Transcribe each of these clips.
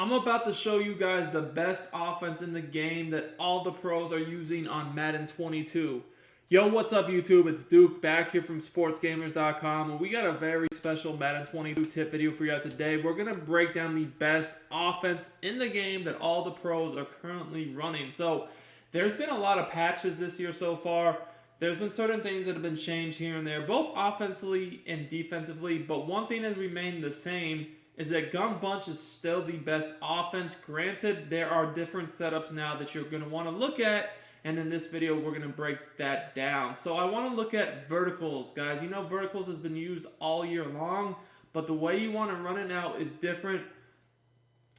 I'm about to show you guys the best offense in the game that all the pros are using on Madden 22. Yo, what's up YouTube? It's Duke back here from sportsgamers.com, and we got a very special Madden 22 tip video for you guys today. We're going to break down the best offense in the game that all the pros are currently running. So there's been a lot of patches this year so far. There's been certain things that have been changed here and there, both offensively and defensively, but one thing has remained the same is that Gun Bunch is still the best offense. Granted, there are different setups now that you're going to want to look at, and in this video, we're going to break that down. So I want to look at verticals, guys. You know, verticals has been used all year long, but the way you want to run it now is different.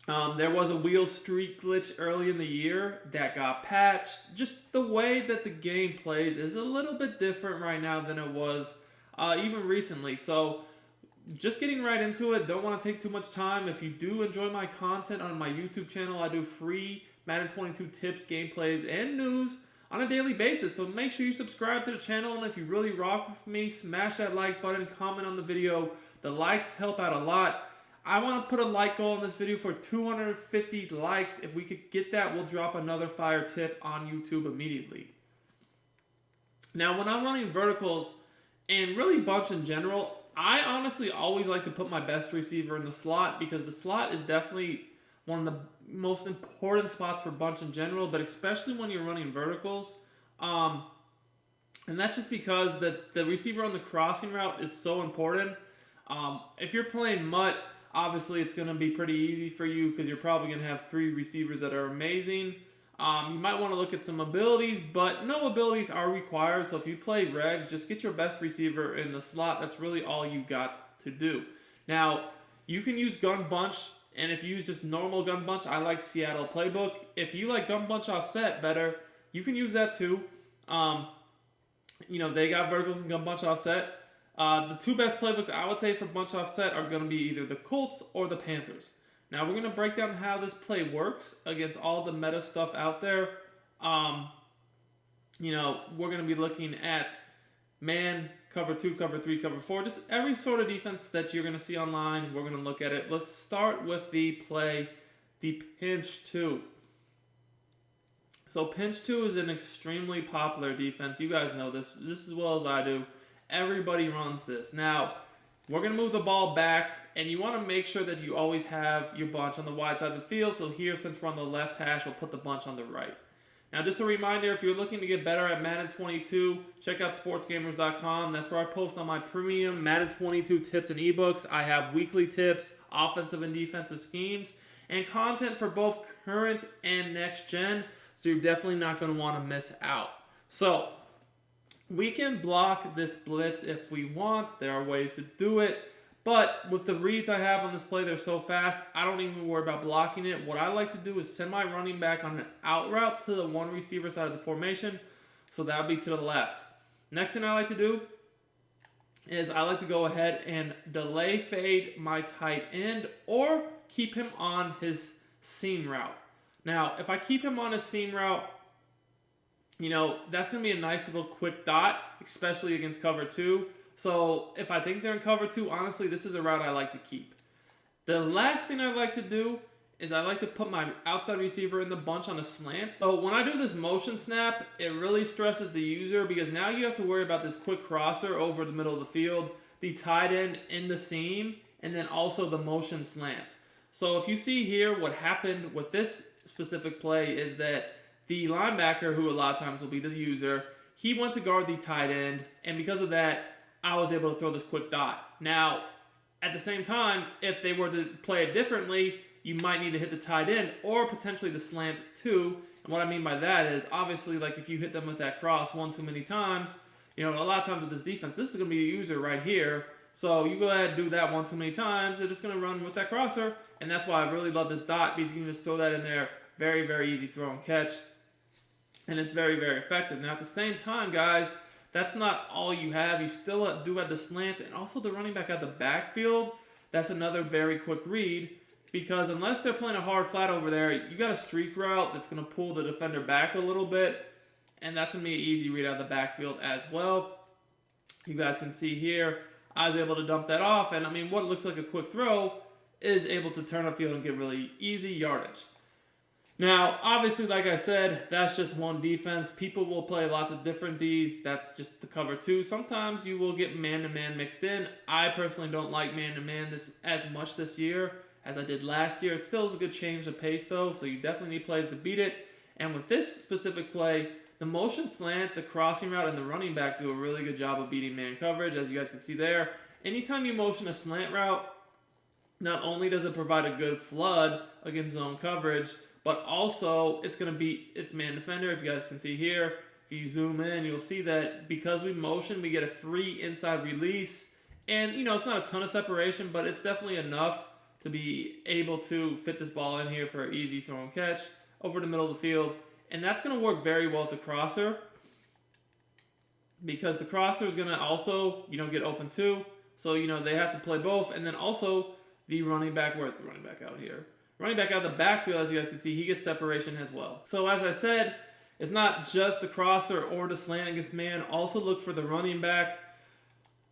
There was a wheel streak glitch early in the year that got patched. Just the way that the game plays is a little bit different right now than it was even recently. So just getting right into it, don't want to take too much time. If you do enjoy my content on my YouTube channel, I do free Madden 22 tips, gameplays, and news on a daily basis. So make sure you subscribe to the channel, and if you really rock with me, smash that like button, comment on the video. The likes help out a lot. I want to put a like goal in this video for 250 likes. If we could get that, we'll drop another fire tip on YouTube immediately. Now, when I'm running verticals, and really bunch in general, I honestly always like to put my best receiver in the slot, because the slot is definitely one of the most important spots for bunch in general, but especially when you're running verticals. And that's just because the receiver on the crossing route is so important. If you're playing MUT, obviously it's going to be pretty easy for you because you're probably going to have three receivers that are amazing. You might want to look at some abilities, but no abilities are required. So if you play regs, just get your best receiver in the slot. That's really all you got to do. Now, you can use Gun Bunch, and if you use just normal Gun Bunch, I like Seattle Playbook. If you like Gun Bunch Offset better, you can use that too. You know, they got verticals and Gun Bunch Offset. The two best playbooks I would say for Bunch Offset are going to be either the Colts or the Panthers. Now, we're going to break down how this play works against all the meta stuff out there. You know, we're going to be looking at man, cover 2, cover 3, cover 4. Just every sort of defense that you're going to see online, we're going to look at it. Let's start with the play, the pinch 2. So pinch 2 is an extremely popular defense. You guys know this just as well as I do. Everybody runs this. Now, we're going to move the ball back, and you want to make sure that you always have your bunch on the wide side of the field. So here, since we're on the left hash, we'll put the bunch on the right. Now, just a reminder, if you're looking to get better at Madden 22, check out sportsgamers.com. That's where I post on my premium Madden 22 tips and ebooks. I have weekly tips, offensive and defensive schemes, and content for both current and next gen. So you're definitely not going to want to miss out. So we can block this blitz if we want. There are ways to do it. But with the reads I have on this play, they're so fast, I don't even worry about blocking it. What I like to do is send my running back on an out route to the one receiver side of the formation. So that would be to the left. Next thing I like to do is I like to go ahead and delay fade my tight end or keep him on his seam route. Now, if I keep him on his seam route, you know, that's going to be a nice little quick dot, especially against cover 2. So if I think they're in cover 2, honestly, this is a route I like to keep. The last thing I like to do is I like to put my outside receiver in the bunch on a slant. So when I do this motion snap, it really stresses the user because now you have to worry about this quick crosser over the middle of the field, the tight end in the seam, and then also the motion slant. So if you see here, what happened with this specific play is that the linebacker, who a lot of times will be the user, he went to guard the tight end, and because of that, I was able to throw this quick dot. Now, at the same time, if they were to play it differently, you might need to hit the tight end or potentially the slant too. And what I mean by that is, obviously, like if you hit them with that cross one too many times, you know, a lot of times with this defense, this is going to be a user right here. So you go ahead and do that one too many times, they're just going to run with that crosser. And that's why I really love this dot, because you can just throw that in there. Very, very easy throw and catch. And it's very, very effective. Now, at the same time, guys, that's not all you have. You still do have the slant and also the running back at the backfield. That's another very quick read, because unless they're playing a hard flat over there, you got a streak route that's going to pull the defender back a little bit, and that's going to be an easy read out of the backfield as well. You guys can see here, I was able to dump that off, and I mean, what looks like a quick throw is able to turn upfield and get really easy yardage. Now, obviously, like I said, that's just one defense. People will play lots of different Ds. That's just the cover two. Sometimes you will get man-to-man mixed in. I personally don't like man-to-man as much this year as I did last year. It still is a good change of pace, though, so you definitely need plays to beat it. And with this specific play, the motion slant, the crossing route, and the running back do a really good job of beating man coverage, as you guys can see there. Anytime you motion a slant route, not only does it provide a good flood against zone coverage, but also it's going to beat its man defender. If you guys can see here, if you zoom in, you'll see that because we motion, we get a free inside release. And, you know, it's not a ton of separation, but it's definitely enough to be able to fit this ball in here for an easy throw and catch over the middle of the field. And that's going to work very well with the crosser, because the crosser is going to also, you know, get open too. So, you know, they have to play both. And then also the running back, where's the running back out here? Running back out of the backfield, as you guys can see, he gets separation as well. So as I said, it's not just the crosser or the slant against man. Also look for the running back.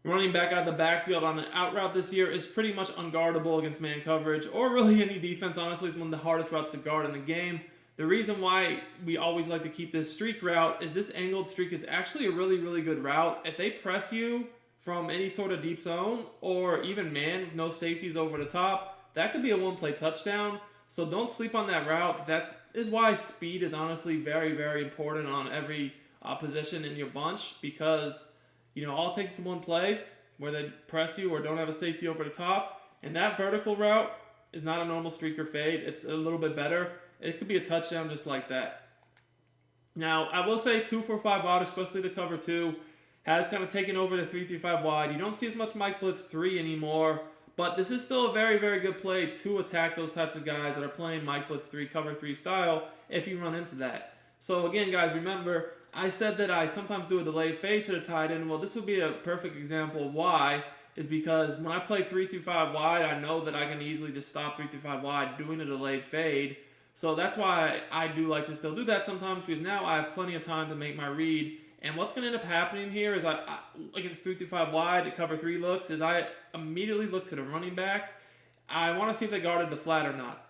Running back out of the backfield on an out route this year is pretty much unguardable against man coverage, or really any defense. Honestly, it's one of the hardest routes to guard in the game. The reason why we always like to keep this streak route is this angled streak is actually a really, really good route. If they press you from any sort of deep zone or even man with no safeties over the top, that could be a one-play touchdown. So don't sleep on that route. That is why speed is honestly very, very important on every position in your bunch, because, you know, all it takes is one play where they press you or don't have a safety over the top. And that vertical route is not a normal streak or fade. It's a little bit better. It could be a touchdown just like that. Now, I will say 2-4-5 wide, especially the cover two, has kind of taken over the 3-3-5 wide. You don't see as much Mike Blitz 3 anymore, but this is still a very, very good play to attack those types of guys that are playing Mike Blitz 3, cover 3 style if you run into that. So again, guys, remember, I said that I sometimes do a delay fade to the tight end. Well, this would be a perfect example of why, is because when I play 3-5 wide, I know that I can easily just stop 3-5 wide doing a delayed fade. So that's why I do like to still do that sometimes, because now I have plenty of time to make my read. And what's going to end up happening here is I against 3-5 wide to cover 3 looks is I immediately look to the running back. I want to see if they guarded the flat or not.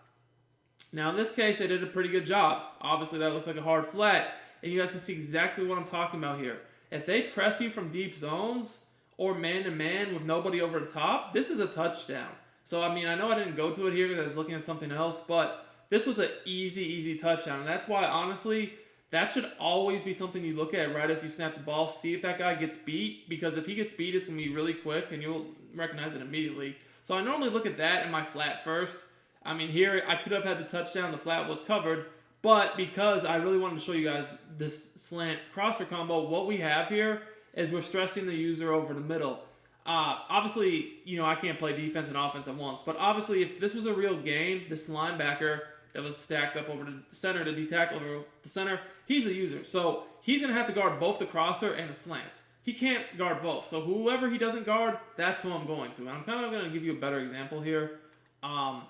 Now in this case, they did a pretty good job. Obviously that looks like a hard flat, and you guys can see exactly what I'm talking about here. If they press you from deep zones or man-to-man with nobody over the top, this is a touchdown. So I mean, I know I didn't go to it here because I was looking at something else, but this was an easy touchdown. And that's why, honestly, that should always be something you look at right as you snap the ball. See if that guy gets beat, because if he gets beat, it's going to be really quick and you'll recognize it immediately. So I normally look at that in my flat first. I mean, here I could have had the touchdown. The flat was covered. But because I really wanted to show you guys this slant crosser combo, what we have here is we're stressing the user over the middle. Obviously, you know, I can't play defense and offense at once. But obviously, if this was a real game, this linebacker that was stacked up over the center to D-tackle over the center, he's the user. So he's going to have to guard both the crosser and the slant. He can't guard both. So whoever he doesn't guard, that's who I'm going to. And I'm kind of going to give you a better example here of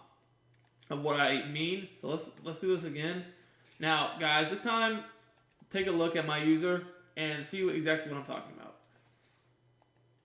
what I mean. So let's do this again. Now, guys, this time, take a look at my user and see exactly what I'm talking about.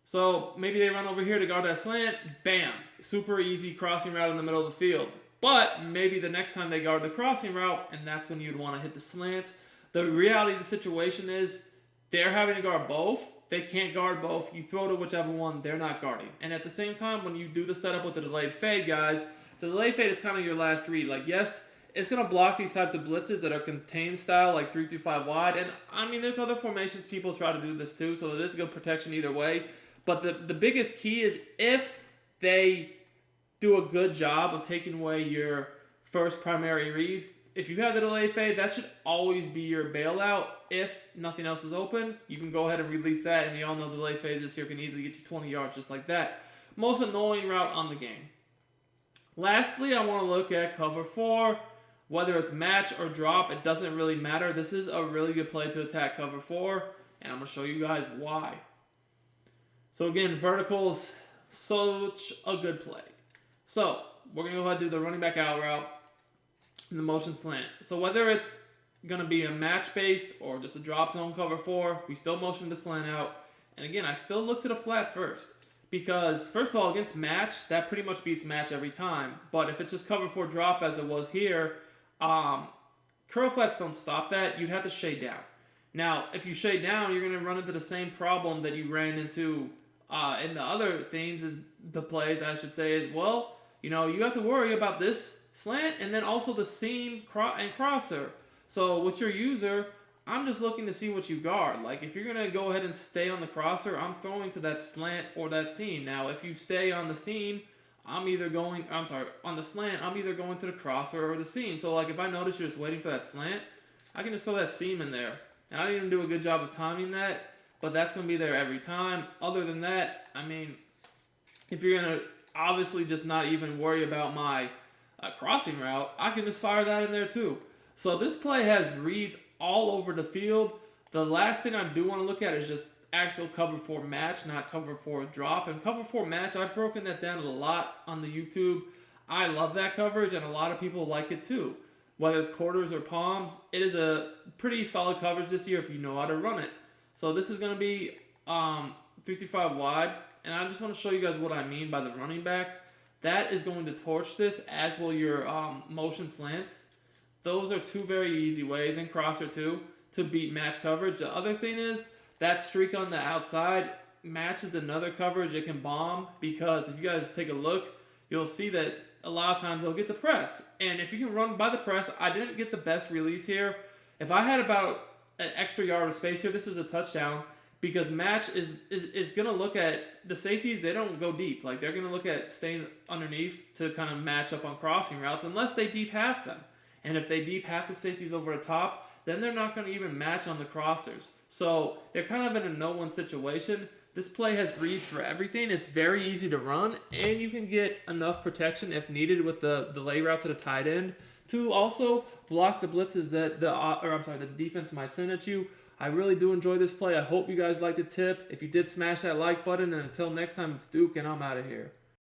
So maybe they run over here to guard that slant. Bam. Super easy crossing route in the middle of the field. But maybe the next time they guard the crossing route, and that's when you'd want to hit the slant. The reality of the situation is they're having to guard both. They can't guard both. You throw to whichever one they're not guarding. And at the same time, when you do the setup with the delayed fade, guys, the delayed fade is kind of your last read. Like, yes, it's going to block these types of blitzes that are contained style, like 3-5 wide. And, I mean, there's other formations people try to do this too, so it is good protection either way. But the biggest key is if they do a good job of taking away your first primary reads. If you have the delay fade, that should always be your bailout. If nothing else is open, you can go ahead and release that, and you all know delay fades this year can easily get you 20 yards just like that. Most annoying route on the game. Lastly, I want to look at cover 4. Whether it's match or drop, it doesn't really matter. This is a really good play to attack cover 4, and I'm going to show you guys why. So again, verticals, such a good play. So, we're going to go ahead and do the running back out route and the motion slant. So, whether it's going to be a match-based or just a drop zone cover 4, we still motion the slant out. And again, I still look to the flat first. because first of all, against match, that pretty much beats match every time. But if it's just cover 4 drop as it was here, curl flats don't stop that. You'd have to shade down. Now, if you shade down, you're going to run into the same problem that you ran into in the other things, is the plays, I should say, is, well, you know, you have to worry about this slant and then also the seam and crosser. So with your user, I'm just looking to see what you guard. Like, if you're going to go ahead and stay on the crosser, I'm throwing to that slant or that seam. Now, if you stay on the seam, on the slant, I'm either going to the crosser or the seam. So, like, if I notice you're just waiting for that slant, I can just throw that seam in there. And I didn't even do a good job of timing that, but that's going to be there every time. Other than that, I mean, if you're going to obviously just not even worry about my crossing route, I can just fire that in there too. So this play has reads all over the field. The last thing I do want to look at is just actual cover 4 match, not cover 4 drop. And cover 4 match, I've broken that down a lot on the YouTube. I love that coverage, and a lot of people like it too. Whether it's quarters or palms, it is a pretty solid coverage this year if you know how to run it. So this is going to be 335 wide, and I just want to show you guys what I mean by the running back. That is going to torch this, as will your motion slants. Those are two very easy ways, and crosser too, to beat match coverage. The other thing is that streak on the outside matches another coverage it can bomb, because if you guys take a look, you'll see that a lot of times they'll get the press. And if you can run by the press, I didn't get the best release here. If I had about an extra yard of space here, this is a touchdown, because match is going to look at the safeties. They don't go deep. Like, they're going to look at staying underneath to kind of match up on crossing routes unless they deep half them. And if they deep half the safeties over the top, then they're not going to even match on the crossers. So they're kind of in a no-win situation. This play has reads for everything. It's very easy to run, and you can get enough protection if needed with the lay route to the tight end to also block the blitzes that the defense might send at you. I really do enjoy this play. I hope you guys liked the tip. If you did, smash that like button, and until next time, it's Duke, and I'm out of here.